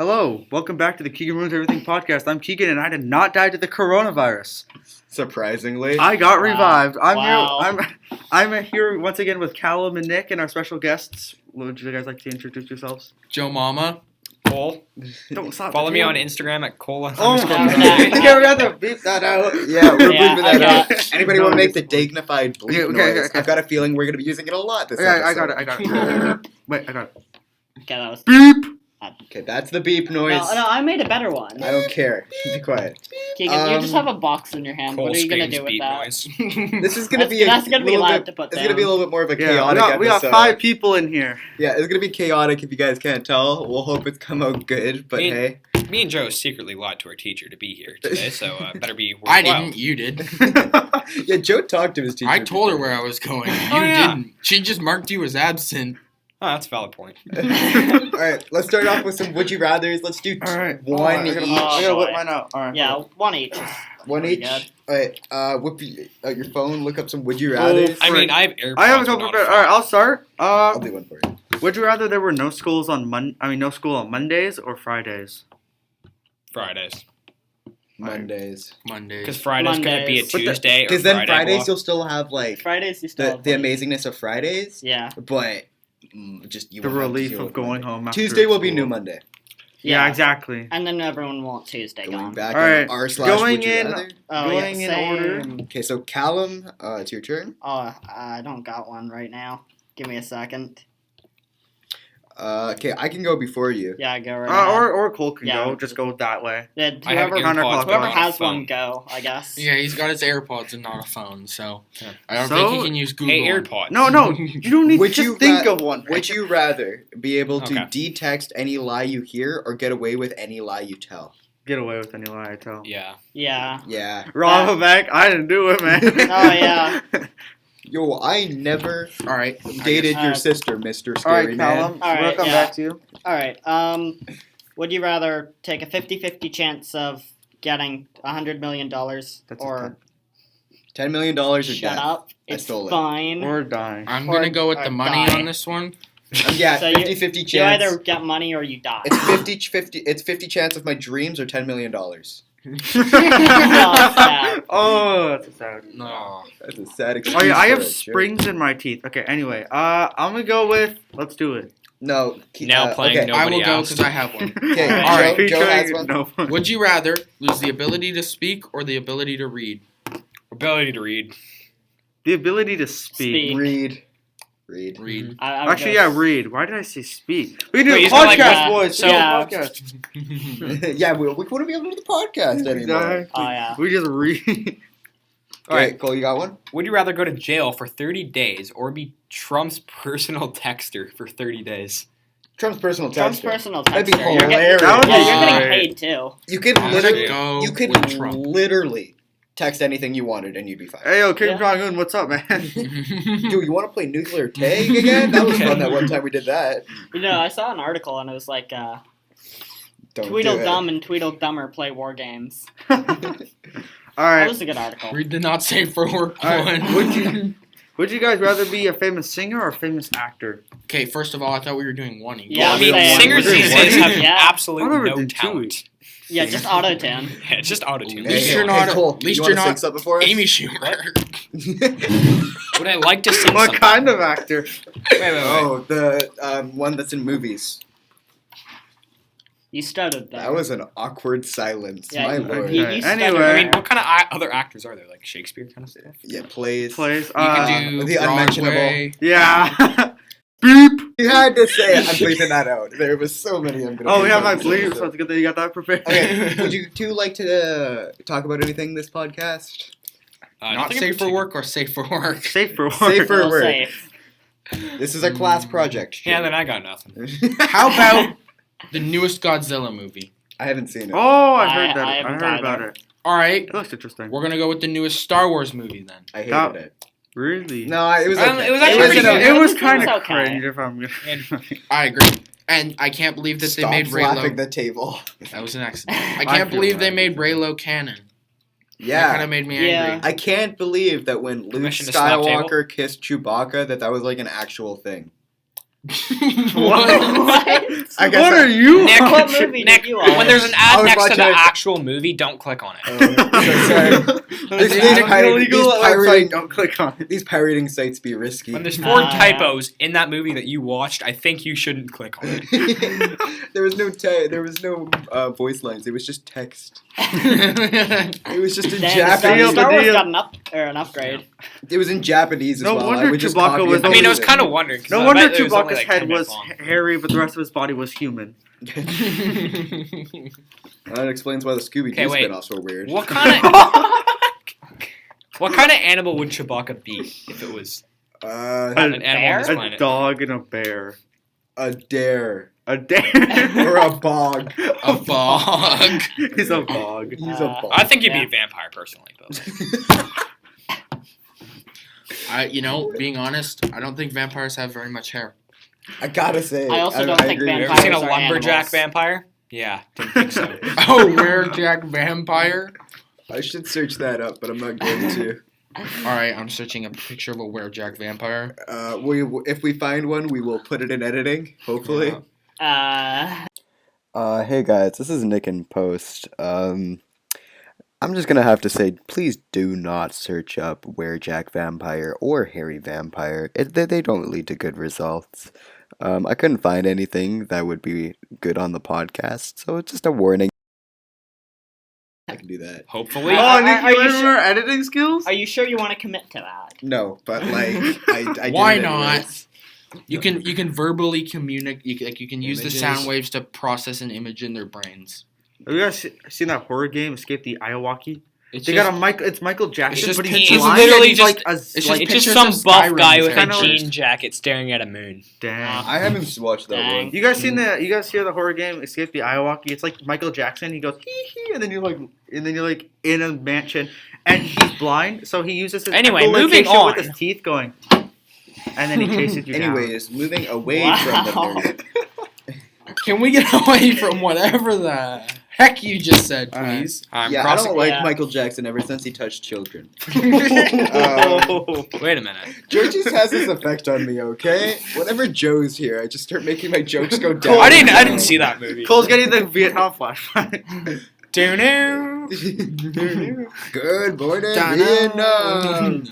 Hello, welcome back to the Keagan Ruins Everything podcast. I'm Keagan, and I did not die to the coronavirus. Surprisingly, I got revived. Wow. I'm here once again with Callum and Nick and our special guests. Would you guys like to introduce yourselves? Joe Mama. Cole. Don't stop. Follow me on Instagram at Cole. Oh my god! _. Yeah, we have to beep that out. yeah, we're Yeah, bleeping that okay. out. Anybody want to make the dignified bleep Okay, noise? okay. I've got a feeling we're going to be using it a lot this Yeah, episode. I got it. Wait, I got it. Okay, that was. Beep. Okay, that's the beep noise. No, I made a better one. I don't care. Be quiet. Keegan, you just have a box in your hand. Cole What are you gonna screams do with beat that? noise. This is going to be That's gonna be little loud bit, to put It's going to be a down. little bit more of a Yeah, chaotic we got episode. 5 people in here. Yeah, it's going to be chaotic if you guys can't tell. We'll hope it's come out good, but Me- hey. Me and Joe secretly lied to our teacher to be here today, so better be worthwhile. I didn't. You did. Yeah, Joe talked to his teacher. I told her where I was going. You yeah. didn't. She just marked you as absent. Oh, that's a valid point. Alright, let's start off with some would you rathers. Let's do Alright. one I each. gotta whip mine out. Alright. Yeah, one each. One Pretty each. good. Alright, whip your phone, look up some would you rathers. I mean, I have AirPods. I have a but couple not prepared. a Alright, phone. I'll start. I'll do one for you. Would you rather there were no schools on no school on Mondays or Fridays? Fridays. Mondays. Monday. Because Friday's going to be a Mondays. Tuesday or Because then Friday Fridays block. you'll still have like Fridays, you still the have one. amazingness of Fridays, Yeah. but just you The won't have to relief deal of with going Monday. home after Tuesday will be school. new Monday. Yeah, exactly. And then everyone wants Tuesday Going gone. back All right, on r/. going would you in- rather. Oh, Going in yeah, order. same. Okay, so Callum, it's your turn. Oh, I don't got one right now. Give me a second. Okay, I can go before you. Yeah, go right ahead. Or Cole can Yeah. go. Just go that way. Yeah, I have whoever AirPods, but whoever not a has phone. one, go, I guess. Yeah, he's got his AirPods and not a phone, so Yeah. I don't So- think he can use Google. Hey, AirPods. No, you don't need Would to you just think ra- of one. Would you rather be able to Okay. detext any lie you hear or get away with any lie you tell? Get away with any lie I tell. Yeah. Yeah. Yeah. Rob a bank. I didn't do it, man. Oh, yeah. Yo, I never All right. dated Uh, your sister, Mr. All Scary right, Man. Callum. All right, we'll come yeah. back to you. Alright, would you rather take a 50-50 chance of getting $100 million That's or $10 million or shut death. up? I It's stole it. fine. Or dying. I'm Or- going to go with or the money die. on this one. Yeah, So you- 50-50 You chance. either get money or you die. It's 50-50. It's 50 chance of my dreams or $10 million. sad. Oh, that's sad. No. That's a sad excuse. Oh yeah, I for have a joke. springs in my teeth. Okay, anyway, I'm gonna go with. Let's do it. No. Now playing okay. no- I will Nobody go asked. because I have one. Okay, All right. Joe has one. No one. Would you rather lose the ability to speak or the ability to read? Ability to read. The ability to speak. Speak. Read. Read. I would Actually, go yeah, read. Why did I say speak? We do Wait, a he's got, like, podcast, one- boys. so- Yeah, Yeah. podcast. Yeah, we wouldn't be able to do the podcast anymore. Exactly. Oh, yeah. We just read. All right, Cole, you got one? Would you rather go to jail for 30 days or be Trump's personal texter for 30 days? Trump's personal Trump's texter. personal That'd be texter. You're getting- hilarious. That would Yeah, be you're getting great. paid too. You could I'm literally, gonna go you could with Trump. literally text anything you wanted and you'd be fine. Hey, yo, Kim Yeah. Jong Un, what's up, man? Dude, you want to play nuclear tag again? That was fun that one time we did that. You know, I saw an article and it was like, Don't do Tweedledum and Tweedledummer play war games. All That right. was a good article. Read the not safe for work All right. one. Would you guys rather be a famous singer or a famous actor? Okay, first of all, I thought we were doing one each. Yeah, I mean, same. singers We're doing these one days each. have Yeah. absolutely Why don't we no do two talent. each? Yeah, just auto-tune. Yeah, it's just autotune. At least you're not- Cole, at least you you're wanna not sing something for us? Amy Schumer. Would I like to sing What something? kind of actor? Wait. Oh, the one that's in movies. You stuttered there. That was an awkward silence. Yeah, My you- lord. you Okay, stuttered anyway. I mean, there. what kind of other actors are there? Like Shakespeare kind of stuff? Yeah, plays. Plays. You can do the unmentionable. Broadway. Yeah. Beep. You had to say it. I'm bleeping that out. There was so many. I'm gonna. Oh, we bleep have my out. bleep, so it's good that you got that prepared. Okay. Would you two like to talk about anything this podcast? Not Not safe for work or safe for work? Safe for work. Safe for Real work. safe. This is a class project. Yeah, then I got nothing. How about the newest Godzilla movie? I haven't seen it. Oh, I I- heard that. I I, haven't heard about either. it. All right, It looks interesting. we're gonna go with the newest Star Wars movie then. I hated That- it. Really? No, it was okay. It was actually pretty good. It was It kind was of okay. cringe, if I'm gonna. I agree, and I can't believe that Stop they made slapping Raylo. the table. That was an accident. I I can't feel believe they bad. made Raylo canon. That kind Yeah. of made me Yeah. angry. I can't believe that when Luke Permission to slap Skywalker kissed Chewbacca, that was like an actual thing. What? What? I guess What are you? Nick, What movie Nick, did you watch? when there's an I ad was next to watching the it. actual movie, don't click on it. These These pirating- website, don't click on it. These pirating sites be risky. When there's 4 yeah. typos in that movie that you watched, I think you shouldn't click on it. there was no voice lines. It was just text. It was just in Dang, Japanese. Star Wars Deal. got an upgrade. It was in Japanese as No well. wonder I would just Chewbacca copy was and I mean, I was paste kind of wondering. 'cause No I wonder bet it was only Chewbacca's like head 10 was minutes long. hairy, but the rest of his body was human. That explains why the Scooby Okay, Doo wait. spinoffs were weird. What kind of animal would Chewbacca be if it was Uh, an animal on this A planet? dog and a bear. a dare A dare. or a bog. A bog. He's a bog. He's a bog. I think you'd be Yeah. a vampire personally, but Being honest, I don't think vampires have very much hair. I gotta say. I also don't think agree with you you. ever seen a Vampires are lumberjack animals. vampire? Yeah, didn't think so. Oh, Werewolf vampire. I should search that up, but I'm not going to. All right, I'm searching a picture of a Werewolf vampire. If we find one, we will put it in editing. Hopefully. Yeah. Hey guys, this is Nick in Post. I'm just gonna have to say, please do not search up Werejack Vampire or Hairy Vampire. They don't lead to good results. I couldn't find anything that would be good on the podcast, so it's just a warning. I can do that. Hopefully. Oh, Are- Nick, are you you learned sure- our editing skills? Are you sure you want to commit to that? No, but like I Why did it not? anyways. You can verbally communicate. You can use the Images. sound waves to process an image in their brains. Have you guys seen that horror game, Escape the Iowaki? It's They just, got a Michael. It's Michael Jackson, just but pictures he's of- blind. It's literally and he's just- like a it's just like, It's pictures just some of buff Skyrim guy with a kinda jean jacket staring at a moon. dang. I haven't watched that Dang. one. You guys seen the? You guys hear the horror game Escape the Iowaki? It's like Michael Jackson. He goes hee hee, and then you're like in a mansion, and he's blind, so he uses his Anyway, moving echolocation on. with his teeth, going, and then he chases you down. Anyways, moving away Wow. from the nerd. Can we get away from whatever the heck you just said, please? I'm Yeah, I crossing. don't like Yeah. Michael Jackson ever since he touched children. Oh. Wait a minute. Joe just has this effect on me, okay? Whenever Joe's here, I just start making my jokes go down. Cool. I didn't see that movie. Cole's getting the Vietnam flashback. Good morning, Da-na. Vietnam.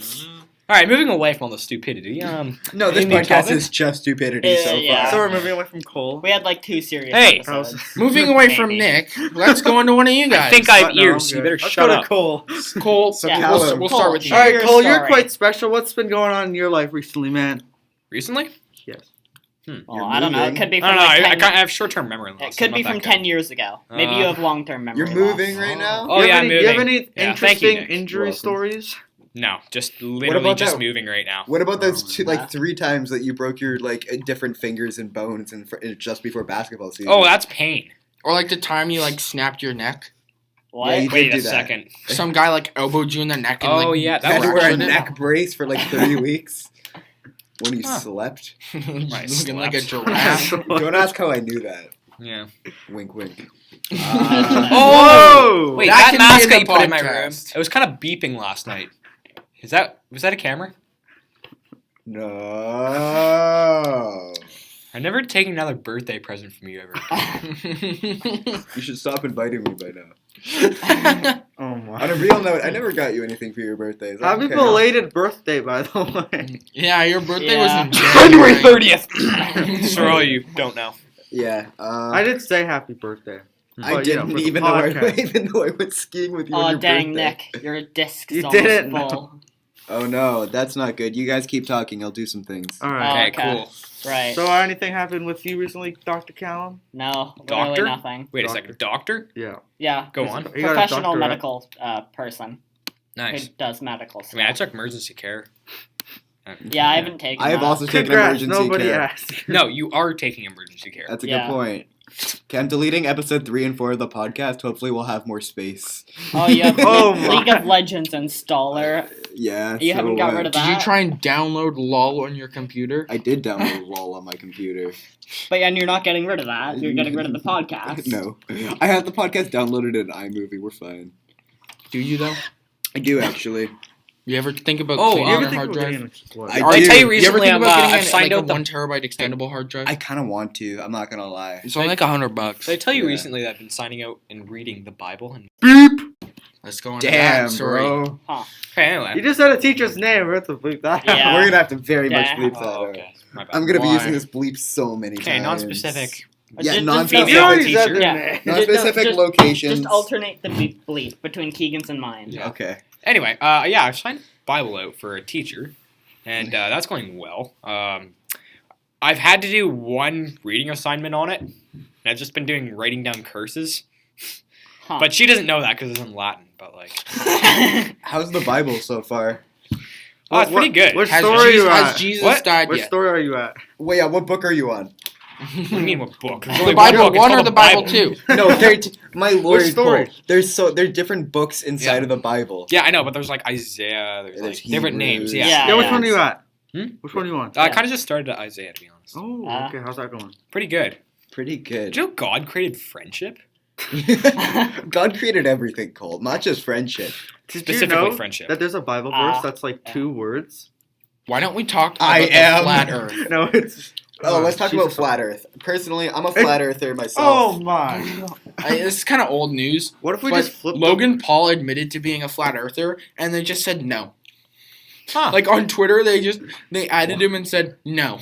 All right, moving away from all the stupidity. No, this Any podcast topic? is just stupidity so far. Yeah. So we're moving away from Cole. We had like 2 serious Hey. episodes. Moving away from Maybe. Nick, let's go into one of you guys. I think I have No, ears, I'm so you good. better Let's shut go up. to Cole. Cole. So Yeah. Callum. We'll start with you. All right, Your Cole, you're story. quite special. What's been going on in your life recently, man? Recently? Yes. Well, I don't know. It moving. could be I from don't know. like I 10 can't- I have short-term memory loss. It could I'm be not from that 10 years ago. Maybe you have long-term memory You're loss. moving right now? Oh, you yeah, have I'm any, you have moving. any Yeah, thank you, interesting Nick. injury Welcome. stories? good. No, just literally about just that? moving right now. What about those Oh, two, yeah. 3 times that you broke your different fingers and bones just before basketball season? Oh, that's pain. Or like the time you snapped your neck. What? Yeah, you Wait did a do that. second. Some guy elbowed you in the neck and Oh, yeah, You that had to wear a fractured it. neck brace for 30 weeks when you Huh. slept. Looking like a slept. giraffe. Don't ask how I knew that. Yeah. Wink, wink. Whoa! Wait, That that, can be mask in that the you put in my room, podcast. it was kind of beeping last night. Was that a camera? No. I've never taken another birthday present from you ever. You should stop inviting me by now. Oh On my. a real note, I never got you anything for your birthday. Is that Happy okay? belated birthday, by the way. Yeah, your birthday Yeah. was in January January. 30th. For all you don't know. Yeah. I did say happy birthday. I But, you know, didn't, for the even though podcast. even though I went skiing with you on Oh, your dang, birthday. Nick. Your disc's You almost didn't. full. Oh no, that's not good. You guys keep talking. I'll do some things. All right. Okay, okay. cool. Right. So, anything happened with you recently, Dr. Callum? No, Doctor? literally nothing. Wait a Doctor. second. Doctor? Yeah. Yeah. Go he's on. a You got a professional doctorate. medical person Nice. who does medical I stuff. mean, I took emergency care. Yeah, I haven't taken I have that. also taken Congrats, emergency nobody care. asked. No, you are taking emergency care. That's a Yeah. good point. Okay, I'm deleting episode 3 and 4 of the podcast. Hopefully, we'll have more space. Oh, you have Oh League my. of Legends installer. Yeah. You haven't got rid of Did you that? try and download LOL on your computer? I did download LOL on my computer. But and you're not getting rid of that. You're getting rid of the podcast. No, I have the podcast downloaded in iMovie. We're fine. Do you though? I do actually. You ever think about Oh, cleaning You ever your think hard about drive? getting what? I Or I do. tell you You ever recently, think about I've getting signed like out a the 1 terabyte extendable hard drive? I kind of want to. I'm not gonna lie. It's only like $100. Did I tell you Yeah. recently that I've been signing out and reading the Bible? And Let's go on to Damn, that story. bro. okay, anyway. You just said a teacher's name. We have to bleep that. Yeah. We're gonna have to very much Yeah. bleep that Oh, out. okay. My bad. I'm gonna be Why? using this bleep so many times. Okay, non-specific. Yeah, Just non-specific. You already Teacher. said their Yeah. name. Non-specific Just- locations. Just alternate the bleep between Keegan's and mine. Yeah. Okay. Anyway, yeah, I've signed Bible out for a teacher, and that's going well. I've had to do one reading assignment on it, and I've just been doing writing down curses. Huh. But she doesn't know that because it's in Latin. But like, How's the Bible so far? oh, it's pretty good. What Has story are you Jesus, at? has Jesus What? died What yet? story are you at? Wait, yeah, what book are you on? What do you mean, what book? There's The only Bible book. It's 1 or called the Bible 2? No, my lord. story? Cole, There's different books inside Yeah. of the Bible. Yeah, I know, but there's like Isaiah. There's There's like different names. Hebrews. Yeah. Yeah. Yeah, which one are you at? Hmm? Which one are you on? I kind of just started at Isaiah, to be honest. Oh, okay. How's that going? Pretty good. Pretty good. Did you know God created friendship? God created everything, Cole, not just friendship. Did Specifically you know friendship. that there's a Bible Ah, verse that's like yeah. 2 words? Why don't we talk about I the am- flat Earth? No, it's. Oh, let's talk about Jesus. flat Earth. Personally, I'm a flat earther myself. Oh my! This is kind of old news, What if we but just flip Logan Paul admitted to being a flat earther, and they just said no. Huh. Like on Twitter, they added him and said no.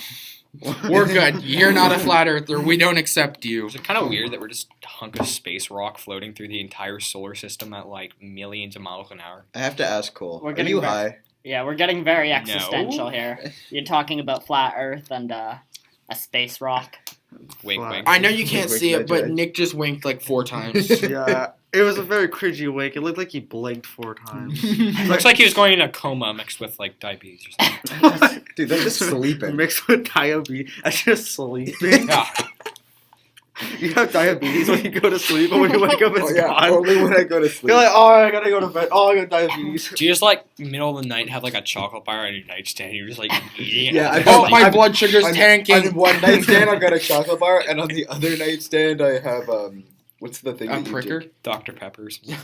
We're good. You're not a flat earther. We don't accept you. Is it kind of weird that we're just a hunk of space rock floating through the entire solar system at like millions of miles an hour? I have to ask Cole. We're Are getting you back- high? Yeah, we're getting very existential here. You're talking about flat Earth and a space rock. Wink, Wow. wink. I know you can't Wait, see wait, it, but wait. Nick just winked like 4 times. Yeah, it was a very cringy wake. It looked like he blinked 4 times. Looks like he was going in a coma mixed with like diabetes or something. Dude, that's just sleeping. Mixed with diabetes. That's just sleeping. Yeah. You have diabetes when you go to sleep, but when you wake up, it's Oh, yeah, gone. only when I go to sleep. You're like, oh, I gotta go to bed. Oh, I got diabetes. Do you just like middle of the night have like a chocolate bar on your nightstand? You're just like eating it. Yeah, I It's don't- Oh, like- my blood sugar's On tanking. one nightstand, I've got a chocolate bar, and on the other nightstand, I have what's the thing? A that you pricker? Dr. Peppers. do?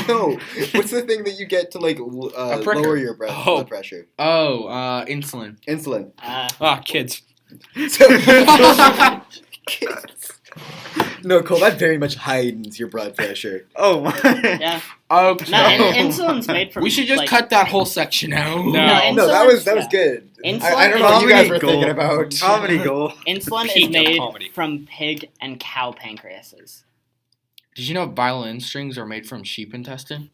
No, what's the thing that you get to like A pricker. lower your Oh. blood pressure? Oh, insulin. Insulin. Ah, kids. No, Cole, that very much heightens your blood pressure. Oh my. Yeah. Okay. No, insulin's made from. We should just like, cut that whole section out. No. No, that was good. Insulin I don't know what you Comedy guys were gold. thinking about. Comedy goal. Insulin Peak is of made comedy. from pig and cow pancreases. Did you know violin strings are made from sheep intestine?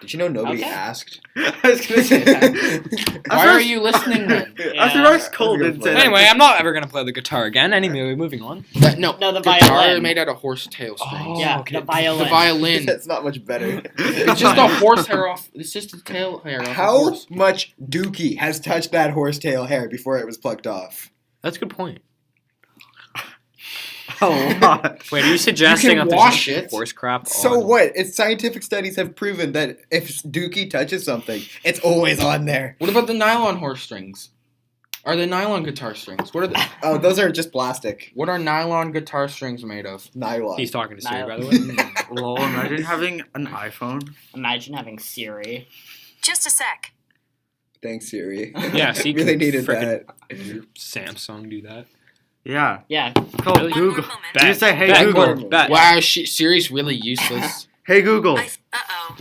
Did you know nobody Okay. asked? I was gonna say that. Why are you listening then? After Yeah. Ice Cold didn't say that. Anyway, I'm not ever gonna play the guitar again. Anyway, moving on. No, No, the guitar violin. made out of horse tail strings. Oh, Yeah, okay. the violin. The violin. That's not much better. It's just a horse hair off. It's just a tail hair off. a How horse. much Dookie has touched that horsetail hair before it was plucked off? That's a good point. A lot. Wait, are you suggesting You that can there's wash just it. horse crap? So on- what? It's scientific studies have proven that if Dookie touches something, it's always on there. What about the nylon horse strings? Are they nylon guitar strings? What are the, Oh, those are just plastic. what are nylon guitar strings made of? Nylon. He's talking to Siri, Niall. by the way. Lol, imagine having an iPhone. Imagine having Siri. Just a sec. Thanks, Siri. Yeah, see, really needed frickin- that. Your Samsung do that. Yeah. Yeah. It's called Really? Google. One more moment. You just say, hey, Bet. Google. Bet. Wow, Siri's really useless. Hey, Google. Uh-oh.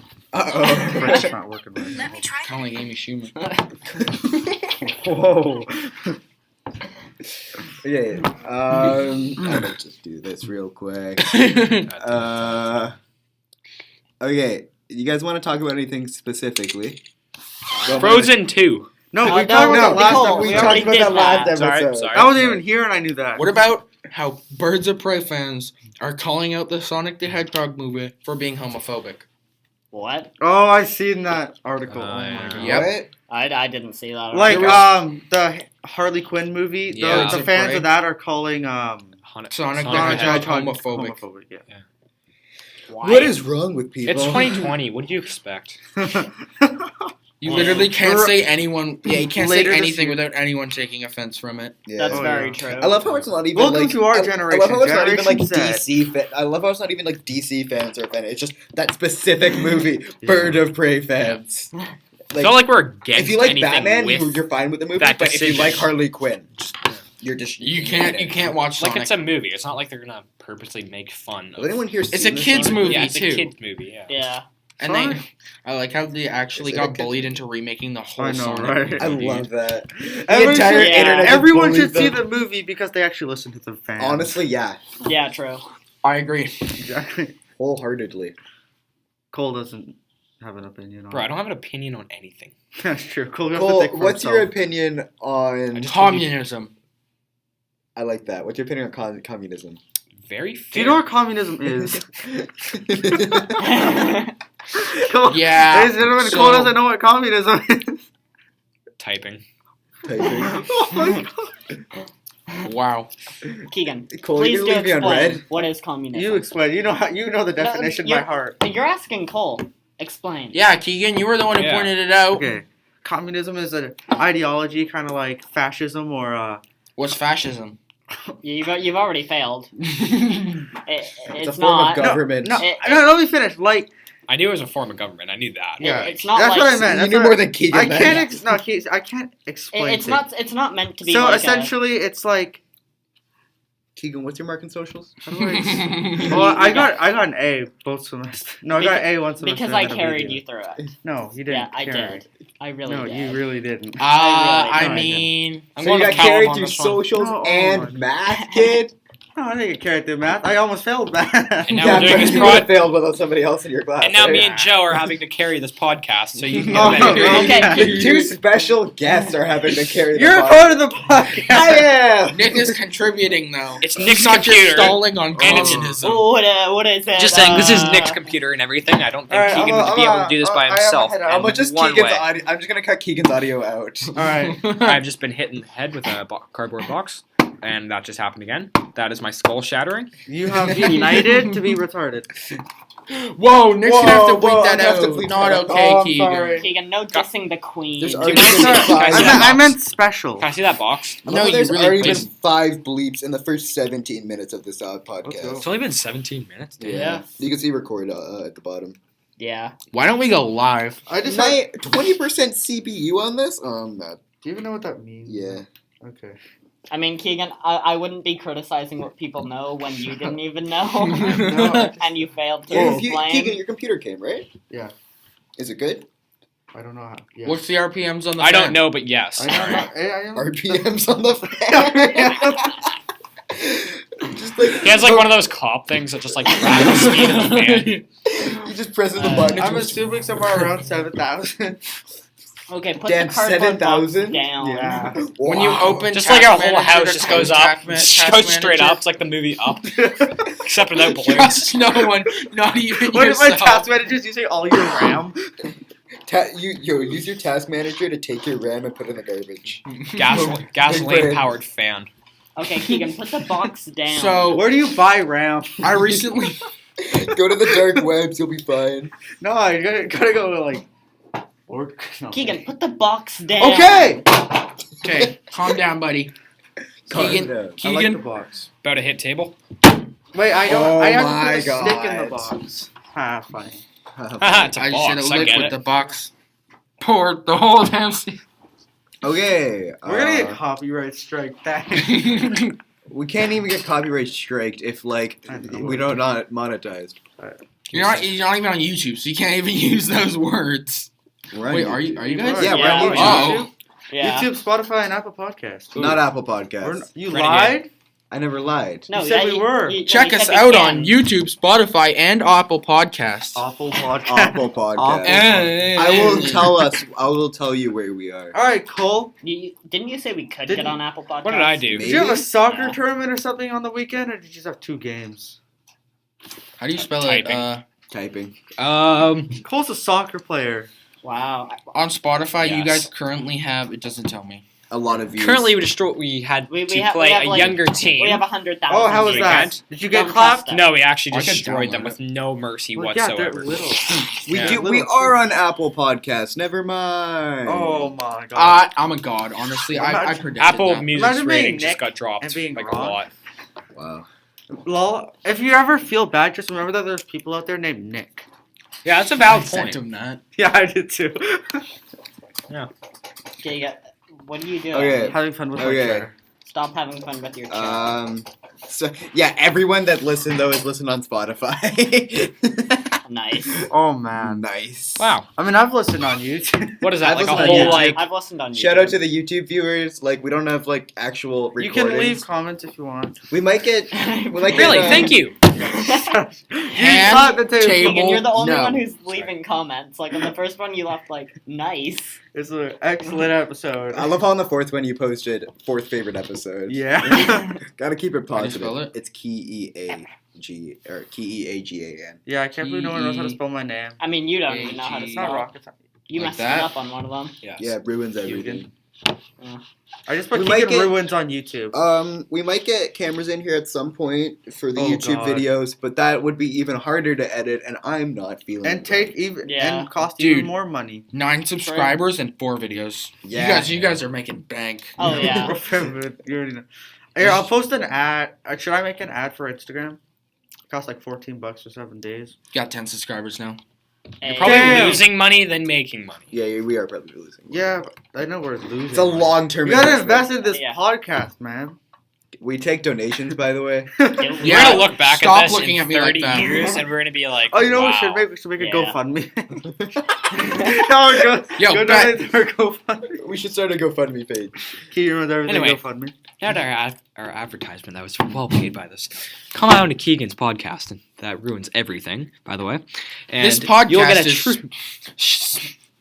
Frick's Uh-oh. not working right Let me try. Kind of like Amy Schumer. Whoa. Okay, I'm gonna just do this real quick. Okay, you guys want to talk about anything specifically? Frozen 2. No, No, we no, talked about that last Nicole, time. we we talked already about did that last that. Sorry, episode. sorry. I wasn't even here and I knew that. What about how Birds of Prey fans are calling out the Sonic the Hedgehog movie for being homophobic? What? Oh, I seen that article. Oh my yeah. god. Yep. What? I didn't see that. Like There was- the Harley Quinn movie. Yeah. The fans of that are calling Sonic the Sonic Hedgehog Hedgehog homophobic. Yeah. Why? What is wrong with people? It's 2020. What do you expect? You Yeah. literally can't Or- say anyone. Yeah, you can't say Later this anything year. without anyone taking offense from it. Yeah. That's Oh, very yeah. true. I love how it's not even Welcome like to our I love generation, how it's not even like Generation Z. DC. I love how it's not even like DC fans are offended. It's just that specific movie, Bird of Prey fans. I feel like we're against if you like anything Batman, with you're fine with the movie. that But if you decision. like Harley Quinn, you're just You can't watch like Sonic. it's a movie. It's not like they're gonna purposely make fun of. Has anyone here It's seen a this kids Sonic movie, Yeah, it's too. a kids movie. Yeah. Yeah. And I like how they actually Is it a got kid- bullied into remaking the whole I know, Sonic right? movie, I dude. love that. The Everyone entire should- yeah. internet. just Everyone bullied should see them. the movie because they actually listen to the fans. Honestly, yeah, Yeah, true. I agree. Exactly. wholeheartedly. Cole doesn't have an opinion on Bro, I it. don't have an opinion on anything. That's true. Cole, has to Cole, think for what's your himself. opinion on? I just- Communism. I like that. What's your opinion on communism? Very fair. Do you know what communism is? Cole, Yeah, ladies and gentlemen, so- Cole doesn't know what communism is. typing? Typing. Oh my god. Wow. Keegan, Cole, please you do gonna leave me on explain red? what is communism. You explain. You know the definition by you're- heart. But you're asking Cole. Explain. Yeah, Keegan, you were the one who Yeah. pointed it out. Okay. Communism is an ideology, kind of like fascism or What's fascism? You've already failed. It's It's a form not. of government. no. It- No, let me finish. Like, I knew it was a form of government. I knew that. yeah, it's not that's like- what I meant. You That's knew what more than Keegan. I then. can't. I can't explain. It's it. not. It's not meant to be. So like essentially, it's like. Keegan, what's your mark in socials? How do I- Well, I got an A both semesters. No, I got an A one semester. because and I then a B carried the you through it. other. No, you didn't. Yeah, I carry. did. I really No, did. you really didn't. I No, I mean, I'm So you going got with Callum carried on through this one. socials No, and math, kid. No, I didn't get carried through math. I almost failed math. And now yeah, we're doing but this you pod- would have failed without somebody else in your class. And now right? me and Joe are having to carry this podcast, so you can Oh, get better. okay. The two special guests are having to carry the You're a podcast. part of the podcast. I am. Nick is contributing though. It's He's Nick's not just computer. stalling on it's- communism. Oh, what is it? Just saying, this is Uh, Nick's computer and everything. I don't think Alright, Keegan I'm would be able to do this by I am himself. ahead of- How in much is one Keegan's way. audio? I'm just gonna cut Keegan's audio out. All right. I've just been hit in the head with a cardboard box, and that just happened again. That is my skull shattering. You have united to be retarded. Whoa, Nick's gonna have to Whoa, bleep that I'm gonna have to out. bleep Not that out. okay, Oh, I'm Keegan. sorry. Keegan, no dissing the queen. There's Dude, already guys, been guys, five. yeah. I meant special. Can I see that box? I No, know you there's really already been didn't. 5 bleeps in the first 17 minutes of this Let's go. podcast. It's only been 17 minutes. Dude. Yeah. You can see record at the bottom. Yeah. Why don't we go live? I just. 20% CPU on this? Do you even know what that means? Yeah. Okay. I mean, Keegan, I wouldn't be criticizing what people know when you didn't even know, No, and you failed to Keegan, explain. your computer came, right? Yeah. Is it good? I don't know how. Yeah. What's the RPMs on the I fan? don't know, but yes. I don't know. I am. RPMs on the fan. Just like He has like one of those cop things that just like tracks the speed of the fan. you just pressing the button. I'm assuming somewhere around 7,000. Okay, put Damn, the cardboard box 7,000? down. Yeah. When you open Just Task like our whole Manager house to just goes close up, Task just goes straight Manager. up. It's like the movie Up, except without balloons. Trust no one, not even What if my yourself. task manager's using all your RAM? Use your task manager to take your RAM and put it in the garbage. Gasoline powered fan. Okay, Keegan, put the box down. So Where do you buy RAM? I recently, Go to the dark webs, you'll be fine. No, you gotta go to like. Work. No. Keegan, put the box down. Okay. okay, calm down, buddy. Keegan, I like the Keegan, box. About to hit table. Wait, I don't. Oh I have my to put a stick in the God. box. Ah, fine. It's a I just box. hit a I lick get with it. the box. Poured the whole damn thing. Okay. We're gonna get copyright strike that. We can't even get copyright striked if I know. we don't not monetized. You're not even on YouTube, so you can't even use those words. We're on Wait, YouTube. are you guys? Yeah, Yeah, we're we're on on YouTube. Yeah. YouTube, Spotify, and Apple Podcasts. Not Apple We're Podcasts. n- you Renegade. lied? I never lied. No, You said we were. Check you us said we out can. on YouTube, Spotify, and Apple Podcasts. Apple Podcast. Apple Podcasts. I will tell you where we are. All right, Cole. Didn't you say we could Didn't- get on Apple Podcasts? What did I do? Did you have a Maybe? soccer Yeah. tournament or something on the weekend, or did you just have 2 games? How do you spell Typing. it? Typing. Cole's a soccer player. Wow. On Spotify, you Yes. guys currently have. It doesn't tell me. A lot of views. Currently, we had We to have- play we have, a like- younger team. We have 100,000. Oh, how was you that? can't. Did you get Don't clapped? trust us. No, we actually I could destroyed them download with no mercy Well, yeah, whatsoever. they're little. We Yeah. do. We Little are too. on Apple Podcasts. Never mind. Oh my god. I'm a god, honestly. I Imagine- predicted Apple that. Music's Imagine being rating just Nick got dropped and being like wrong. a lot. Wow. Lol. If you ever feel bad, just remember that there's people out there named Nick. Yeah, that's a I valid sent point. him that. Yeah, I did too. Keagan, what are you doing? Okay. Having fun with my Okay. chair. Stop having fun with your chair. So yeah, everyone that listened though is listened on Spotify. Nice. Oh man. Nice. Wow. I mean, I've listened on YouTube. What is that? I've Like a listened whole on YouTube. like. I've listened on YouTube. Shout out to the YouTube viewers. Like we don't have like actual You recordings. can leave comments if you want. We might get. We might Really? Get, Thank you. You thought that they table. Keagan, you're the only No. one who's leaving comments. Like on the first one, you left like nice. It's an excellent episode. I love how on the fourth one you posted fourth favorite episode. Yeah. Gotta keep it How do you spell positive. it? It's Keagan. Yeah, I can't believe no one knows how to spell my name. I mean, you don't even know how to It's not spell. rocket science. You Like messed that? it up on one of them. Yes. Yeah, it ruins everything. I just put We might Keagan get- Ruins on YouTube. We might get cameras in here at some point for the Oh, YouTube God. videos, but that would be even harder to edit, and I'm not feeling. And it. take even Yeah. and cost Dude. even more money. 9 subscribers and 4 videos. Yeah. You guys are making bank. Oh yeah. You already know. Here, I'll post an ad. Should I make an ad for Instagram? It costs like $14 for 7 days. Got 10 subscribers now. Hey, Probably Damn. losing money than making money. Yeah, we are probably losing. Yeah, but I know we're losing. It's a long term. You gotta invest in this Yeah. podcast, man. We take donations, by the way. We're Yeah, gonna look back stop at this looking in at me like 30 that. years, and we're gonna be like, Oh, you know wow. what we should make? We should make a Yeah. GoFundMe. No, Yo, go bet. donate to our GoFundMe. We should start a GoFundMe page. Key ruins everything. Anyway. GoFundMe. Now to our advertisement that was well paid by this. Come on to Keegan's podcast, and that ruins everything, by the way. And This podcast you'll get a is true.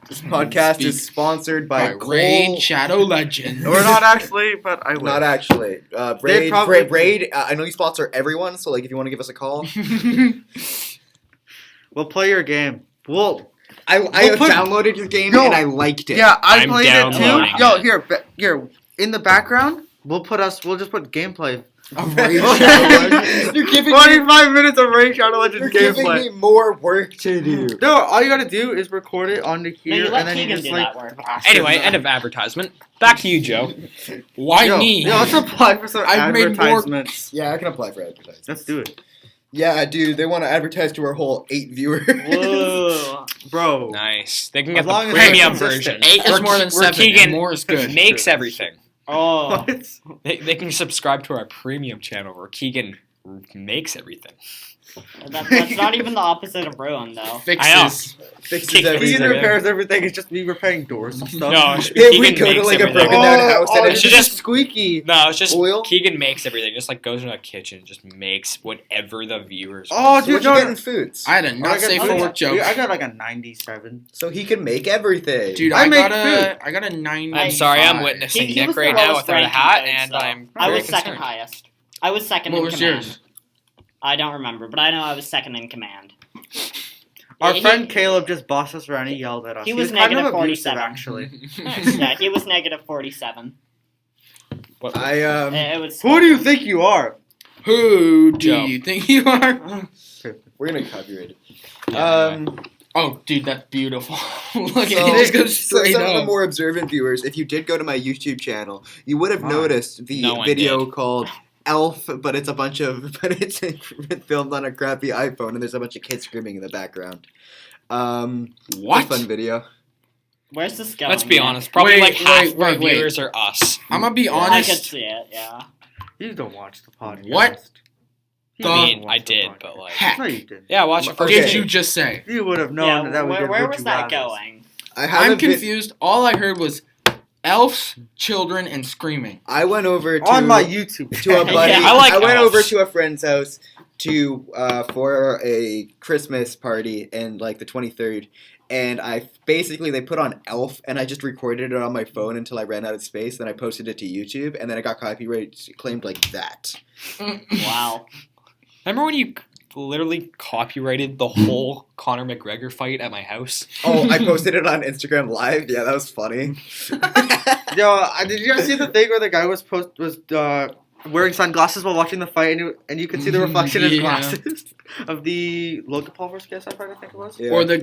This podcast Speak. is sponsored by Raid Cole. Shadow Legends. We're not actually, but I will. Not actually. They probably- Raid. I know you sponsor everyone, so like if you want to give us a call, We'll play your game. We'll. I We'll put- downloaded your game Yo. and I liked it. Yeah, I I'm played it downloading too. Yo, it. here, in the background, we'll just put gameplay. A Raid Oh, Shadow Legends. You're giving me, 25 minutes of Raid Shadow Legends you're giving gameplay. me more work to do. No, all you gotta do is record it onto No, here, you let and then you Keagan just do like. that work. Anyway, end of advertisement. Back to you, Joe. Why Yo, me? Yo, let's apply for some I've made more- advertisements. Yeah, I can apply for advertising. Let's do it, Yeah, dude, they want to advertise to our whole 8 viewers. Whoa. bro. Nice. They can As get the long as premium it's version. consistent. 8 is Where more than Ke- where 7. Keegan and more is good. makes everything. Oh. What? They can subscribe to our premium channel where Keegan makes everything. That's not even the opposite of ruin, though. Fixes. Fixes Keegan Keegan everything. everything. repairs everything. It's just me repairing doors and stuff. No, If we Keegan go to makes like a everything. broken down house and it's should just just- squeaky. No, it's just Oil? Keegan makes everything. Just like goes into a kitchen, and just makes whatever the viewers. Oh, want. So what dude, you no. getting foods? I had a not safe for work joke. I got like a 97. So he can make everything. Dude, I I make got a 9. I'm sorry, I'm witnessing He Nick was the right now lowest without a ranking hat, dude, and so I'm I very was second concerned. highest. I was second What in was command. yours? I don't remember, but I know I was second in command. Our He- friend Caleb just bossed us around. He yelled at us. He was kind of negative abusive, 47. actually. Yeah, he was negative 47. What- It was. Who do you think you are? Who do Joe. you think you are? We're gonna copyright it. Yeah, Oh, dude, that's beautiful. Look So, at it, just goes so straight some of the up. more observant viewers, if you did go to my YouTube channel, you would have Why? noticed the No one video called Elf, but it's it's filmed on a crappy iPhone, and there's a bunch of kids screaming in the background. It's a What? fun video. Where's this going? Let's be man? honest. Probably Wait, like half wait, of our wait, wait. viewers are us. I'm gonna be I could honest. see it. Yeah. You don't watch the podcast. What? You I don't mean, watch I the did, podcast. but like, Heck. No, you didn't. yeah, watch it first. Okay. Did you just say? You would have known Yeah. that we Where, did where Would was You that Rathers. going? I I'm haven't been- confused. All I heard was elves, children, and screaming. I went over to On my YouTube to a channel. buddy. Yeah, I went elves. over to a friend's house to for a Christmas party and like the 23rd, and they put on Elf, and I just recorded it on my phone until I ran out of space. Then I posted it to YouTube, and then I got copyright claimed like that. Wow. Remember when you literally copyrighted the whole Conor McGregor fight at my house? Oh, I posted it on Instagram Live. Yeah, that was funny. Yo, did you guys see the thing where the guy was wearing sunglasses while watching the fight, and you could see the reflection in his Yeah. glasses of the Logan Paul versus KSI fight, I think it was. Yeah. Or the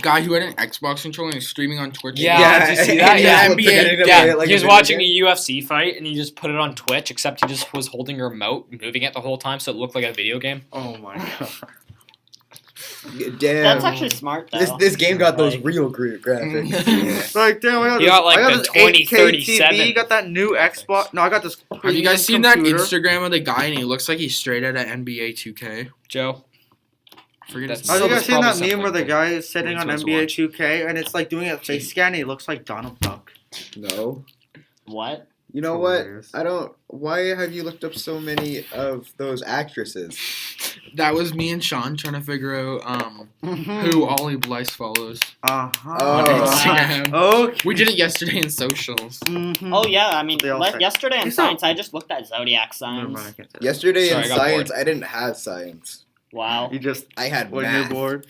guy who had an Xbox controller and was streaming on Twitch. Yeah, did you see that? and he Yeah. was pretending to play Yeah, it like he a was video watching game. a UFC fight and he just put it on Twitch, except he just was holding a remote, moving it the whole time, so it looked like a video game. Oh my god. Damn. That's actually smart though. This game got those Like- real graphics. Like, damn, I got You this, got, like, I got the this 2037. 8K TV, got that new Xbox. No, I got this. Have you guys seen that computer. Instagram of the guy and he looks like he's straight out of NBA 2K? Joe. Forget his That's- Have name. you So guys seen there's that probably meme where the something guy is sitting we're on supposed to NBA watch. 2K and it's like doing a face scan and he looks like Donald Duck? No. What? You know what? Hilarious. I don't. Why have you looked up so many of those actresses? That was me and Sean trying to figure out Mm-hmm. who Ollie Blythe follows Uh-huh. on Oh. Instagram. Okay. We did it yesterday in socials. Mhm. Oh yeah, I mean, They all say- yesterday in You saw- science, I just looked at zodiac Never signs. mind, I can't say that. Yesterday Sorry, in I got science, bored. I didn't have science. Wow. You just, I had when math. you're bored.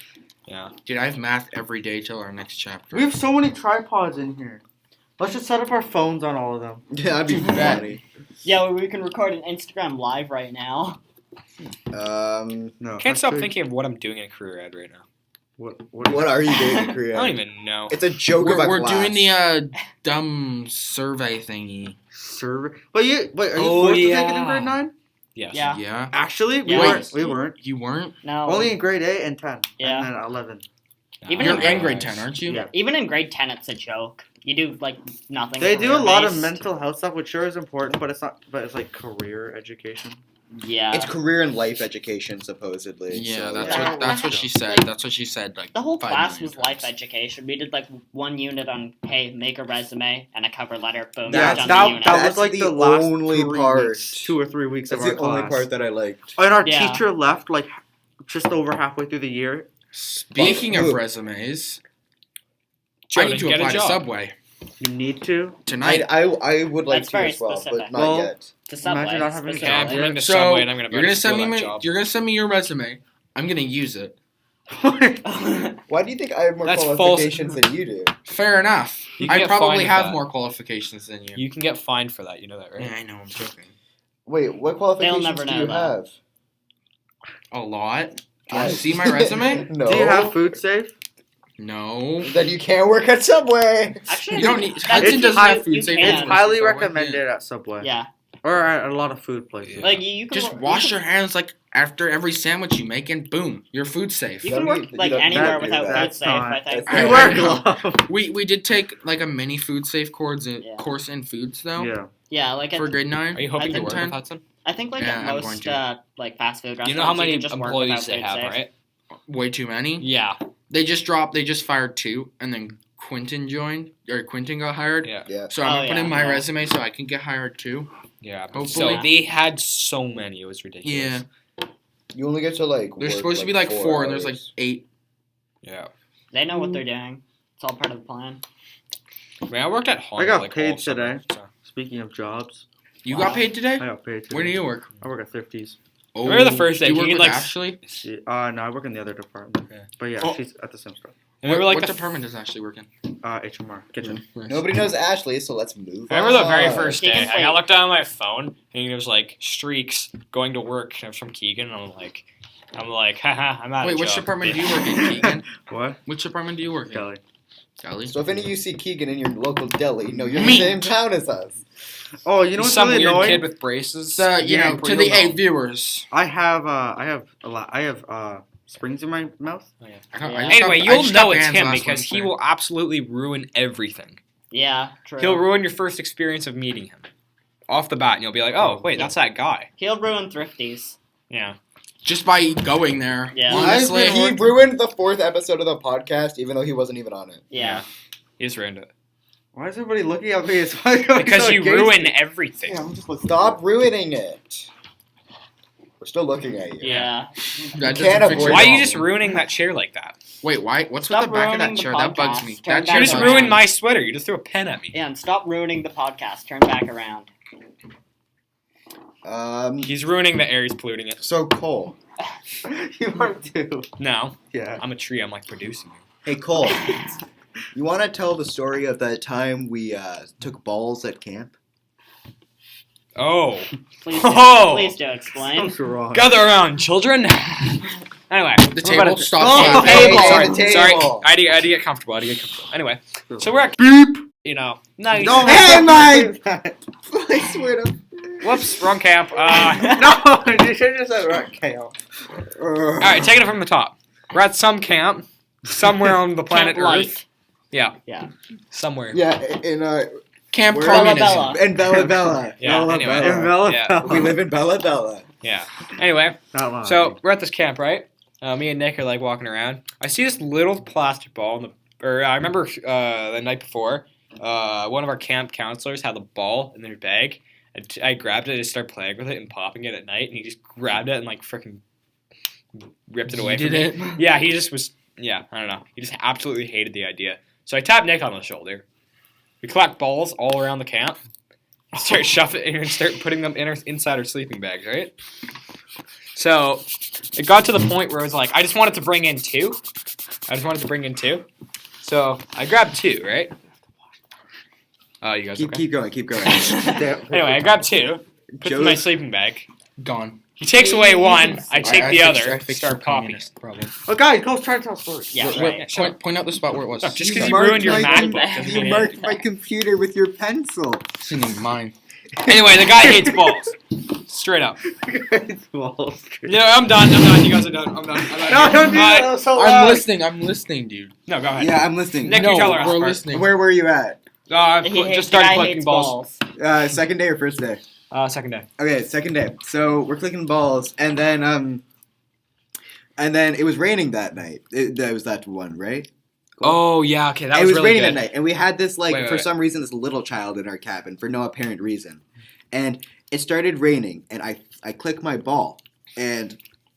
Yeah. Dude, I have math every day till our next chapter. We have so many tripods in here. Let's just set up our phones on all of them. Yeah, that'd be funny. Yeah, we can record an Instagram live right now. No. Can't that's stop good. thinking of what I'm doing in career ed right now. What are you doing in Korea? I don't even know. It's a joke of a We're class. doing the dumb survey thingy. Server. But are you Oh, forced to take it in yeah. grade 9? Yes. Yeah. Yeah. Actually, we Yeah. weren't. We weren't. You weren't? No. Only in grade 8 and 10. Yeah. And then 11. Even You're in in grade- grade 10, aren't you? Yeah. Even in grade 10, it's a joke. You do like nothing. They do a lot of career-based. mental health stuff, which sure is important, but it's not. But it's like career education. Yeah. It's career and life education, supposedly. Yeah, so, that's Yeah. what she said. That's what she said. Like The whole 5 class million was life times. education. We did like one unit on, hey, make a resume and a cover letter. Boom, Yeah, you're done the that unit. was That's like the the last only 3 part. weeks, 2 or 3 weeks That's of our the only class. part that I liked. And our Yeah. teacher left like just over halfway through the year. Speaking of Who? resumes, Joe, I need to get a apply to job. Subway You need to. tonight. I would like That's to very as well, specific. but not Well, yet. The subway. Imagine not having a specifically. Yeah, I'm job. coming to So, Subway and I'm gonna you're gonna send me that my, job. you're gonna send me your resume. I'm gonna use it. Why do you think I have more That's false. qualifications than you do? Fair enough. You can I get probably fined for have that. more qualifications than you. You can get fined for that. You know that, right? Yeah, I know. I'm joking. Wait, what qualifications never do know you that. have? A lot. Do you want to see my resume? No. Do you have food safe? No. Then you can't work at Subway. Actually, You don't need. that's- Hudson doesn't high- have food you safety. can. It's Yeah. highly Subway. recommended at Subway. Yeah. Or at a lot of food places. Yeah. Like you can Just work- wash you your hands like after every sandwich you make, and boom, you're food safe. You Don't can work need- you like don't- anywhere that- without food that's safe. I not- think. that's You Alright. wear gloves. We did take like a mini food safe course in, Yeah. course in foods though Yeah. Yeah, like for at, grade 9. Are you hoping I to think work 10. with Hudson? I think like Yeah, at I'm going most to. like fast food restaurants, You know how many can just work employees without they food have, safe. right? Way too many. Yeah. They just fired 2, and then Quentin got hired. Yeah. Yeah. So I'm Oh, gonna put in yeah, my yeah. resume so I can get hired too. Yeah. Hopefully. So they had so many. It was ridiculous. Yeah. You only get to like. There's work, supposed to be like 4 4, and there's like hours. 8. Yeah. They know what they're doing. It's all part of the plan. I mean, I worked at home. I got like, paid all summer, today. so. Speaking of jobs, You Wow. got paid today? I got paid today. Where do you work? I work at Thrifties. Oh, Remember the first day, You you work could, with like, Ashley? No, I work in the other department. Okay. But yeah, Oh. she's at the same store. And remember, like, what the department does Ashley work in? HMR kitchen. Nobody knows Ashley, so let's move. I remember the very on. first Keegan, day. I wait. got looked down on my phone, and it was like streaks going to work. And it was from Keagan. And I'm like, haha, I'm out Wait, of which job. department do you work in, Keegan? What? Which department do you work in? Kelly. Deli. So if any of you see Keegan in your local deli, no, you're in Me. the same town as us. Oh, you know He's what's some really weird annoying? kid with braces. So, you Yeah, know, but to the you'll 8 know. viewers. I have a lot. I have springs in my mouth. I Yeah. just Anyway, got- I you'll just know got it's bans him last because he Wednesday. will absolutely ruin everything. Yeah, true. He'll ruin your first experience of meeting him. Off the bat, and you'll be like, oh, wait, that's that guy. He'll ruin Thrifties. Yeah. Just by going there. Yeah. Honestly. He ruined the 4th episode of the podcast, even though he wasn't even on it. Yeah. He just ruined it. Why is everybody looking at me? It's like I'm Because so you against ruin it. everything. Yeah, I'm just looking. Stop ruining it. We're still looking at you. Yeah. That can't doesn't fix avoid your Why are you problem. just ruining that chair like that? Wait, why? What's Stop with the back of ruining that the chair? That bugs podcast. me. Turn That back chair You just around. ruined my sweater. You just threw a pen at me. Yeah, and stop ruining the podcast. Turn back around. He's ruining the air. He's polluting it. So Cole. You are too. No, Yeah. I'm a tree. I'm like producing you. Hey Cole. You want to tell the story of that time we took balls at camp? Oh. Please do, Oh! please do explain. Something's wrong. Gather around, children. Anyway. The we're table about to- stopped. Oh, Hey, Sorry, the sorry. table. I had to get comfortable. Anyway, so we're at, Beep. you know, nice. No, Hey, Mike! Mike. I swear to. Whoops, wrong camp. No, you should have just said rock chaos. All right, taking it from the top. We're at some camp somewhere on the planet Camp Earth. Life. Yeah. Yeah. Somewhere. Yeah, in Camp Where- Communism. Bella. in Bella Bella. Yeah, Bella anyway. Bella. In Bella Yeah. Bella. We live in Bella Bella. Yeah. Anyway, Not mine. so we're at this camp, right? Me and Nick are like walking around. I see this little plastic ball I remember the night before, one of our camp counselors had the ball in their bag. And I grabbed it and just started playing with it and popping it at night. And he just grabbed it and like freaking ripped it away from me. Did it? Yeah, he just was. Yeah, I don't know. He just absolutely hated the idea. So I tapped Nick on the shoulder. We collect balls all around the camp. Start shuffling and start putting them inside our sleeping bags, right? So it got to the point where it was like I just wanted to bring in two. So I grabbed two, right? You guys okay? Keep going. Anyway, I grabbed two. Put them in my sleeping bag. Gone. He takes away one. I take the I other. fixed Start your popping. communist problem. Oh, guys, go try to tell a story. Yeah, Wait, right. wait, point out the spot where it was. No, just because you marked ruined your my MacBook com- doesn't You mean marked anything. my computer with your pencil. It's in mine. Anyway, the guy hates balls. Straight up. Balls. No, I'm done. You guys are done. I'm done. No, don't do Bye. that. So I'm loud. listening, dude. No, go ahead. Yeah, I'm listening. Nick, no, you tell her we're part. listening. Where were you at? Just started the guy collecting hates balls. Second day or first day? Second day. Okay, second day. So we're clicking balls, and then it was raining that night. That was that one, right? Oh yeah, okay, that It was was really raining good. that night, and we had this Wait, for wait. some reason this little child in our cabin for no apparent reason, and it started raining, and I click my ball, and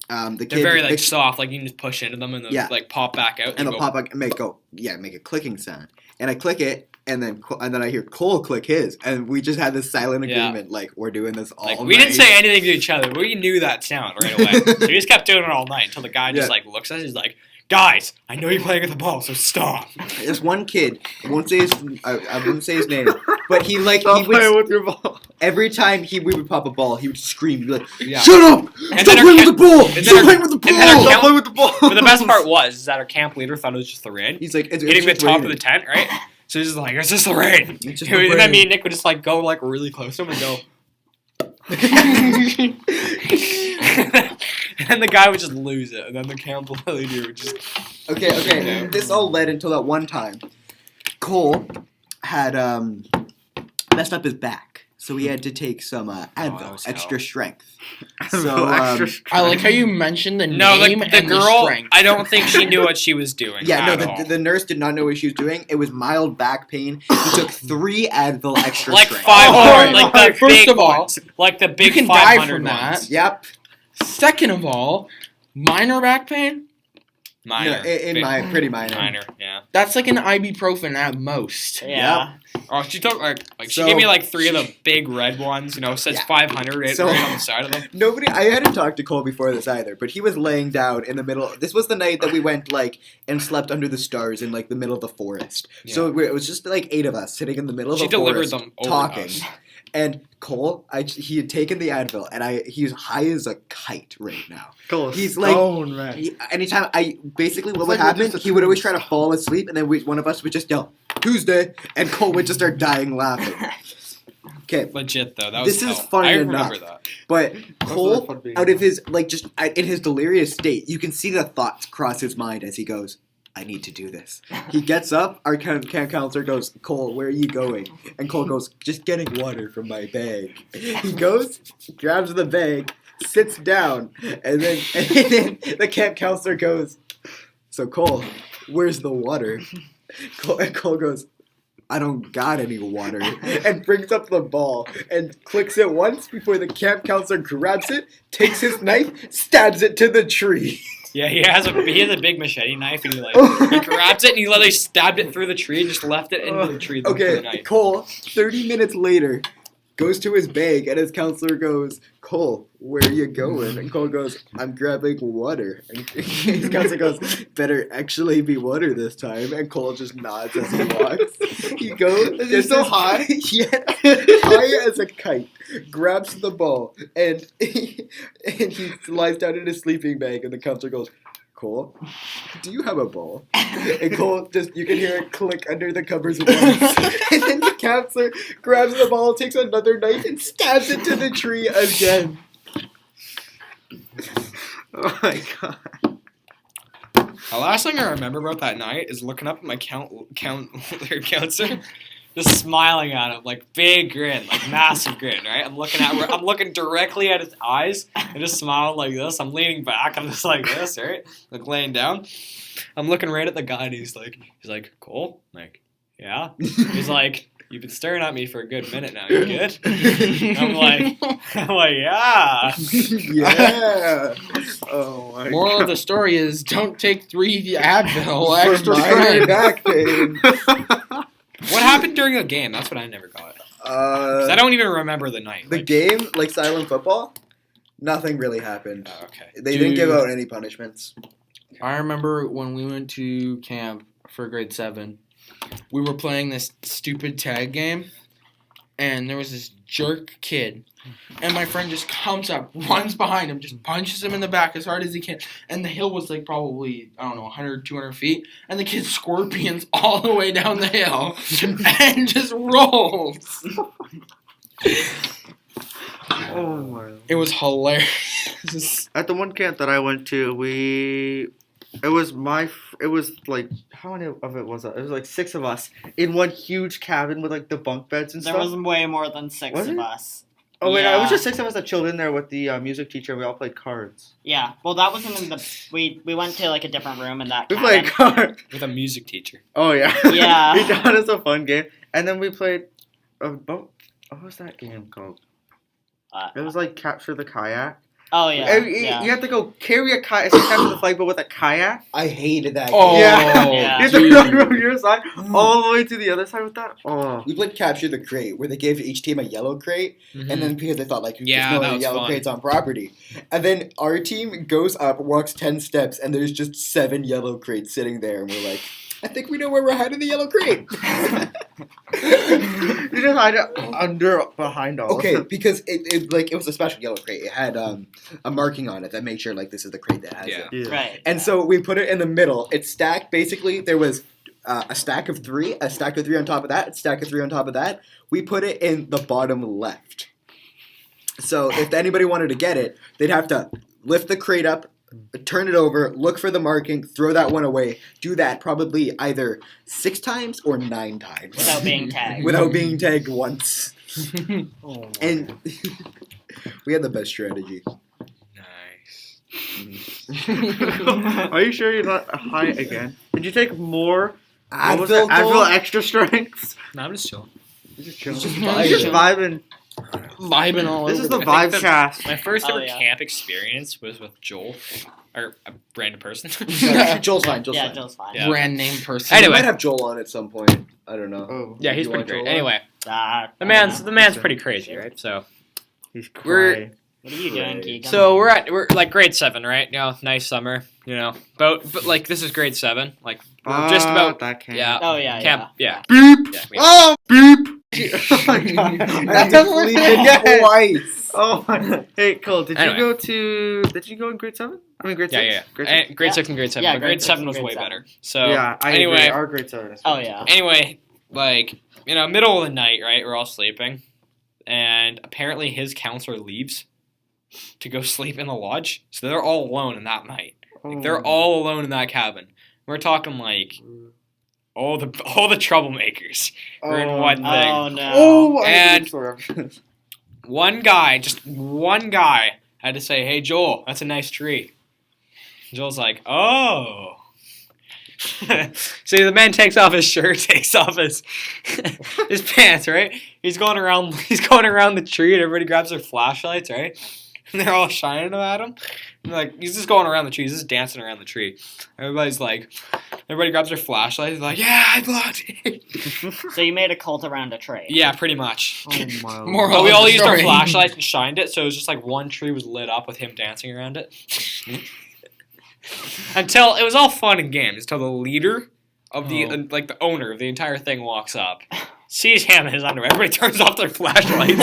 the kid They're very soft, like you can just push into them and they'll Yeah. like pop back out. and they'll pop up and make a clicking sound, and I click it. And then I hear Cole click his, and we just had this silent Yeah. agreement, like we're doing this all Like night. we didn't say anything to each other, but we knew that sound right away. So we just kept doing it all night until the guy just Yeah. like looks at us. He's like, "Guys, I know you're playing with the ball, so stop." This one kid, I won't say his name, but he Stop he playing would with your ball. every time we would pop a ball, he would scream, he'd be like, Yeah. "Shut up! And Stop then our playing with camp- the ball! and then Stop our- playing with the and then our ball!" Stop playing with the ball. But the best part was that our camp leader thought it was just the rain. He's like, it's Hitting the just top of raining. the tent, right? So he's just like, "It's just the rain." It's just And the then rain. me and Nick would just like go like really close to him and go. And then the guy would just lose it, and then the camp leader would just. Okay. This all led until that one time. Cole had messed up his back, so he had to take some that Advil, was extra hell. strength. So I like how you mentioned the No, name the and the girl. strength. I don't think she knew what she was doing. yeah, at no, all. the nurse did not know what she was doing. It was mild back pain. He took 3 Advil extra like strength. 500, Oh, like my- the first big of all, ones, like the big you can die 500 from that. ones. Yep. Second of all, minor back pain. Minor, No, in big- my pretty minor. minor, yeah. That's like an ibuprofen at most. Yeah. Oh, she took like she So- gave me like 3 of the big red ones. You know, says Yeah. 500 right, So- right on the side of them. Nobody. I hadn't talked to Cole before this either, but he was laying down in the middle. This was the night that we went and slept under the stars in like the middle of the forest. So it was just like 8 of us sitting in the middle of She the delivered forest them over talking. us. And Cole, he had taken the Advil, and he's high as a kite right now. Cool. He's like- Stone, man. Anytime what It's would like we're happen, just a he would always twin. try to fall asleep, and then one of us would just yell Tuesday, and Cole would just start dying laughing. Okay, Legit though, that was This is hell. funny I enough. remember that. but Cole, fun being out of his in his delirious state, you can see the thoughts cross his mind as he goes, "I need to do this." He gets up. Our camp counselor goes, "Cole, where are you going?" And Cole goes, "Just getting water from my bag." He goes, grabs the bag, sits down, and then the camp counselor goes, "So Cole, where's the water?" And Cole goes, "I don't got any water," and brings up the ball and clicks it once before the camp counselor grabs it, takes his knife, stabs it to the tree. Yeah, he has a big machete knife, and he grabs it and he literally stabbed it through the tree and just left it into the tree. with the Okay, knife. Cole, 30 minutes later, goes to his bag, and his counselor goes, "Cole, where are you going?" And Cole goes, "I'm grabbing water." And his counselor goes, "Better actually be water this time." And Cole just nods as he walks. He goes, Is he so high? Yeah, high as a kite. Grabs the ball, and he lies down in his sleeping bag, and the counselor goes, "Cole, do you have a ball?" And Cole you can hear it click under the covers once. And then the counselor grabs the ball, takes another knife, and stabs it to the tree again. Oh my god. The last thing I remember about that night is looking up at my counselor, just smiling at him, like big grin, like massive grin, right? I'm looking directly at his eyes and just smiling like this. I'm leaning back, I'm just like this, right? Like laying down. I'm looking right at the guy and he's like, Cole? I'm like, yeah. He's like, you've been staring at me for a good minute now. You good? I'm like, yeah. Yeah. Oh my Moral of the story is don't take 3 Advil For extra minor strength. back pain. What happened during the game? That's what I never got. 'Cause I don't even remember the night. The like, game, like silent football, nothing really happened. Oh, okay. They didn't give Dude. out any punishments. I remember when we went to camp for grade 7, we were playing this stupid tag game, and there was this jerk kid, and my friend just comes up, runs behind him, just punches him in the back as hard as he can, and the hill was like probably, 100, 200 feet, and the kid scorpions all the way down the hill, and just rolls. Oh my. It was hilarious. At the one camp that I went to, it was like, how many of it was it? It was like 6 of us in one huge cabin with like the bunk beds and There stuff. was way more than 6 Was of it? us. Oh wait, no, it Yeah. was just 6 of us that chilled in there with the music teacher. And we all played cards. Yeah. Well, that wasn't in the. We went to like a different room in that. We cabin. played cards. With a music teacher. Oh yeah. Yeah. He taught us a fun game, and then we played. What was that game called? It was like capture the kayak. Oh yeah. You have to go carry a kayak. It's like capture the flag, but with a kayak. I hated that Oh, game. Yeah. Yeah. You have to go from your side all the way to the other side with that. Oh. We played Capture the Crate, where they gave each team a yellow crate, and then because they thought, like, Yeah, there's that no was yellow fun. crates on property. And then our team goes up, walks 10 steps, and there's just 7 yellow crates sitting there, and we're like, I think we know where we're hiding the yellow crate. You just hide it behind all. Okay, of them. because it was a special yellow crate. It had a marking on it that made sure, like, this is the crate that has Yeah. it. Yeah. Right. And so we put it in the middle. It's stacked. Basically, there was a stack of 3, a stack of 3 on top of that, a stack of 3 on top of that. We put it in the bottom left. So if anybody wanted to get it, they'd have to lift the crate up, turn it over, look for the marking, throw that one away. Do that probably either 6 times or 9 times. Without being tagged. Without being tagged once. Oh, my. And we had the best strategy. Nice. Are you sure you're not high again? Did you take more? What was Advil it? Advil Gold? extra strength. No, I'm just chilling. Just Just vibing. Vibing all This over is the the vibe the- cast. My first Oh, ever yeah. camp experience was with Joel, or a random person. Joel's fine. Joel's Yeah, fine. Joe's fine. Yeah. brand name person. We Anyway. might have Joel on at some point. I don't know. Oh, Yeah, he's You pretty want great. Joel? Anyway, Ah, the man's pretty crazy, right? So he's We're- crying. what are you doing, Right. Keagan? So we're like grade 7, right? You know, nice summer. You know, but like this is grade 7. Like we're just about that camp. yeah. Oh yeah, Camp, yeah. Beep. Yeah, Oh, beep. Oh my god. That's That's what bleeping twice. Oh my. Hey, Cole, did Anyway. Did you go in grade 7? I mean, grade 6? Yeah. Grade And 6? grade Yeah. 6 and grade 7. Yeah, but grade grade 7 6 was and way grade better. So Yeah, I anyway, agree. Our grade 7 is Oh yeah. Anyway, like, you know, middle of the night, right? We're all sleeping. And apparently his counselor leaves to go sleep in the lodge. So they're all alone in that night. Like, they're all alone in that cabin. We're talking like all the troublemakers are in one thing. Oh no. Oh, And- and One guy had to say, "Hey Joel, that's a nice tree." Joel's like, "Oh." See, the man takes off his shirt, takes off his his pants, right? He's going around the tree, and everybody grabs their flashlights, right? And they're all shining them at him. And like he's just going around the tree, he's just dancing around the tree. Everybody grabs their flashlights, like, "Yeah, I blocked it." So you made a cult around a tree. Yeah, pretty much. Oh my Moral But we of all the used our story. flashlights and shined it, so it was just like one tree was lit up with him dancing around it. Until it was all fun and games until the leader of the like the owner of the entire thing walks up, sees him in his underwear. Everybody turns off their flashlights.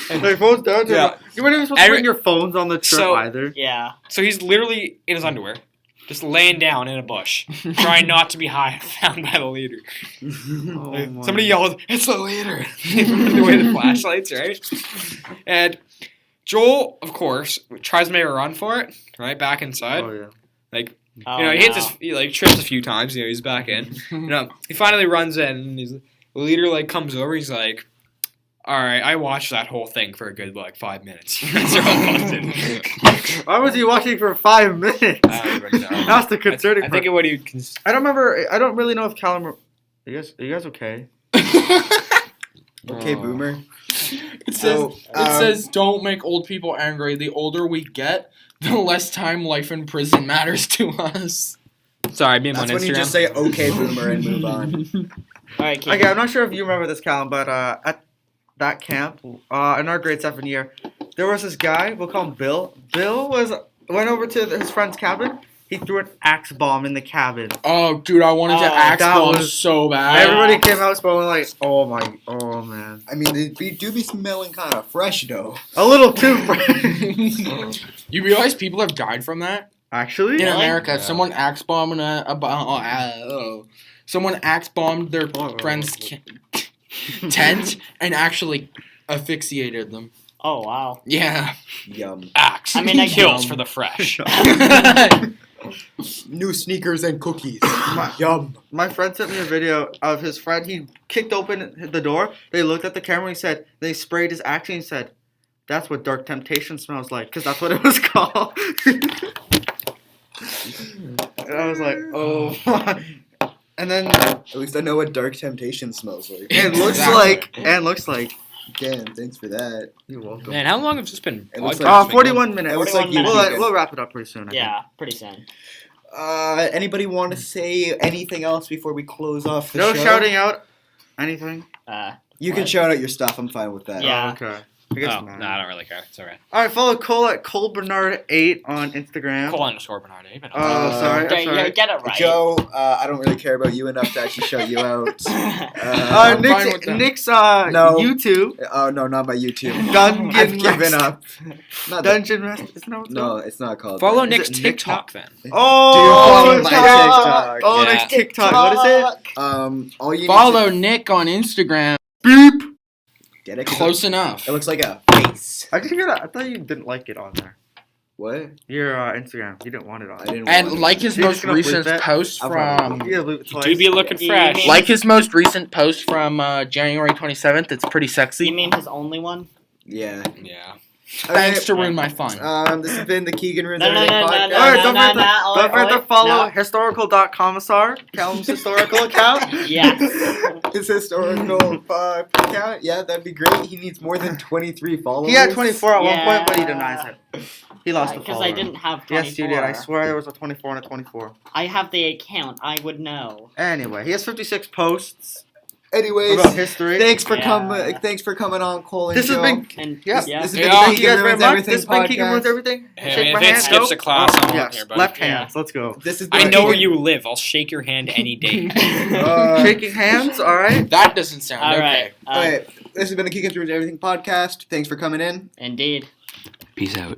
Their phones down. Yeah. You weren't even supposed to bring your phones on the trip So- either. Yeah. So he's literally in his underwear, just laying down in a bush, trying not to be high found by the leader. Oh my. Somebody yells, "It's the leader!" Away the flashlights, right? And Joel, of course, tries to make a run for it, right, back inside. Oh yeah. Like, Oh, He no. hits he trips a few times. He's back in. He finally runs in, and the leader comes over. He's like, "All right, I watched that whole thing for a good 5 minutes. You guys are all busted." Why was he watching for 5 minutes? I don't really know. That's the concerning I part. think what he. I don't remember. I don't really know if Callum. Are you guys okay? Okay, boomer. It So, says don't make old people angry. The older we get, the less time life in prison matters to us. Sorry, being on That's when Instagram. you just say okay, boomer, and move on. All right, Keagan. Okay, I'm not sure if you remember this, Callum, but at that camp, in our grade 7 year, there was this guy. We'll call him Bill. Bill went over to his friend's cabin. He threw an axe bomb in the cabin. Oh, dude, I wanted to Oh, axe that bomb was- so bad. Everybody came out smelling like, oh man, I mean, they do be smelling kind of fresh, though. a little too fresh. You realize people have died from that Actually, in Really? America? Yeah. Someone axe bombed someone axe bombed their friend's tent and actually asphyxiated them. Oh, wow. Yeah. Yum. Axe. I mean, I kills Yum. for the fresh. New sneakers and cookies. My- Yum. My friend sent me a video of his friend. He kicked open the door. They looked at the camera. And he said they sprayed his axe. And he said, "That's what Dark Temptation smells like," because that's what it was called. And I was like, "Oh." And then At least I know what Dark Temptation smells like. it looks Exactly. like. Damn, thanks for that. You're welcome. Man, how long have this been? It looks podcasting? like- 41 minutes. It looks like you. 41 minutes. We'll wrap it up pretty soon. I think. Yeah, pretty soon. Anybody want to say anything else before we close off the No show? shouting out. Anything? You can What? shout out your stuff. I'm fine with that. Yeah. Oh, okay. I guess Oh, not. no, I don't really care. It's alright. All right, follow Cole at ColeBernard8 on Instagram. Cole_Bernard, eh? But Oh, sorry. Okay, I'm sorry. get it right. Joe, I don't really care about you enough to actually shout you out. I'm fine with that. Nick's No. YouTube. Oh no, not my YouTube. Dungeon I've given Master. up. Not that- Dungeon Master. Isn't that what it's No, called? it's not called. follow that. Nick's Is it Nick TikTok then. Oh, follow my TikTok. Oh, Yeah. Nick's TikTok. What is it? All you Follow Need Nick on Instagram. Beep. to get it. Close enough. It looks like a face. I just I thought you didn't like it on there. What? Your Instagram. You didn't want it on. I didn't. And want like his You're most just gonna recent bleep that? post I'll probably from You gotta leave it You twice. do be looking You fresh. mean- like his most recent post from January 27th. It's pretty You sexy. mean his only one? Yeah. Yeah. Thanks to ruin my fun. This has been the Keagan Ruins No, no, Everything no, no, podcast. no, Alright, no, don't no, forget no, don't forget to wait, follow no. historical.commissar, Callum's historical account. Yes. His historical account. Yeah, that'd be great. He needs more than 23 followers. He had 24 at one Yeah. point, but he denies it. He lost a Because follower. I didn't have 24. Yes, you did. I swear there was a 24 and a 24. I have the account. I would know. Anyway, he has 56 posts Anyways, about history. thanks for Yeah. coming. Thanks for coming on, Cole and This has Joe. been. And Yeah. yeah. This has Yeah. been the Thank you Keagan guys very Ruins much. Everything This has been Keegan Ruins podcast. Everything. Hey, Shake if my it hand. skips Nope. a class, I'm Yes, here, buddy. left Yeah. hands. Let's go. This is I the know where Keagan- you live. I'll shake your hand any day. Shaking hands. All right. That doesn't sound All okay. right. Alright, this has been the Keagan Ruins Everything podcast. Thanks for coming in. Indeed. Peace out.